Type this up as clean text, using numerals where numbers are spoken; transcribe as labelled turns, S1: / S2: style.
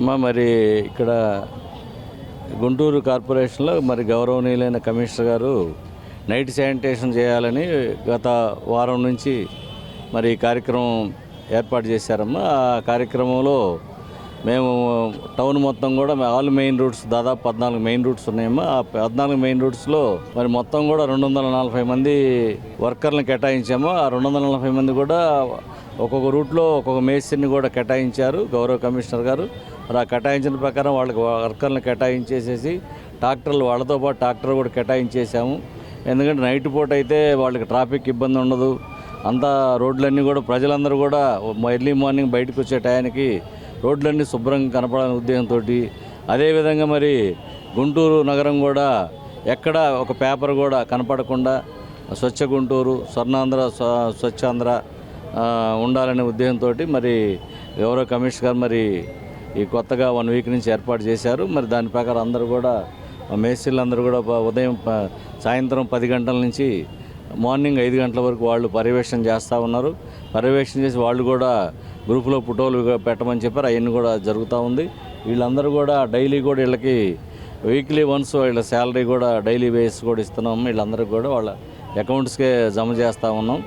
S1: అమ్మ మరి ఇక్కడ గుంటూరు కార్పొరేషన్లో మరి గౌరవనీయులైన కమిషనర్ గారు నైట్ శానిటేషన్ చేయాలని గత వారం నుంచి మరి ఈ కార్యక్రమం ఏర్పాటు చేశారమ్మా. ఆ కార్యక్రమంలో మేము టౌన్ మొత్తం కూడా ఆల్ మెయిన్ రూట్స్ దాదాపు 14 మెయిన్ రూట్స్ ఉన్నాయమ్మా. ఆ 14 మెయిన్ రూట్స్లో మరి మొత్తం కూడా 240 మంది వర్కర్లను కేటాయించాము. ఆ 240 మంది కూడా ఒక్కొక్క రూట్లో ఒక్కొక్క మేస్త్రిని కూడా కేటాయించారు గౌరవ కమిషనర్ గారు. మరి ఆ కేటాయించిన ప్రకారం వాళ్ళకి వర్కర్లను కేటాయించేసేసి ట్రాక్టర్లు వాళ్ళతో పాటు ట్రాక్టర్ కూడా కేటాయించేసాము. ఎందుకంటే నైట్ పూట అయితే వాళ్ళకి ట్రాఫిక్ ఇబ్బంది ఉండదు. అంతా రోడ్లన్నీ కూడా ప్రజలందరూ కూడా ఎర్లీ మార్నింగ్ బయటకు వచ్చే టయానికి రోడ్లన్నీ శుభ్రంగా కనపడాలనే ఉద్దేశంతో, అదేవిధంగా మరి గుంటూరు నగరం కూడా ఎక్కడ ఒక పేపర్ కూడా కనపడకుండా స్వచ్ఛ గుంటూరు, స్వర్ణాంధ్ర, స్వచ్ఛాంధ్ర ఉండాలనే ఉద్దేశంతో మరి గౌరవ కమిషనర్ గారు మరి ఈ కొత్తగా 1 వీక్ నుంచి ఏర్పాటు చేశారు. మరి దాని ప్రకారం అందరూ కూడా మేస్త్రీలందరూ కూడా ఉదయం సాయంత్రం 10 గంటల నుంచి మార్నింగ్ 5 గంటల వరకు వాళ్ళు పర్యవేక్షణ చేస్తూ ఉన్నారు. పర్యవేక్షణ చేసి వాళ్ళు కూడా గ్రూపులో ఫోటోలు పెట్టమని చెప్పారు. అవన్నీ కూడా జరుగుతూ ఉంది. వీళ్ళందరూ కూడా డైలీ కూడా వీళ్ళకి వీక్లీ వన్స్ వీళ్ళ శాలరీ కూడా డైలీ బేస్ కూడా ఇస్తున్నాము. వీళ్ళందరికీ కూడా వాళ్ళ అకౌంట్స్కే జమ చేస్తూ ఉన్నాం.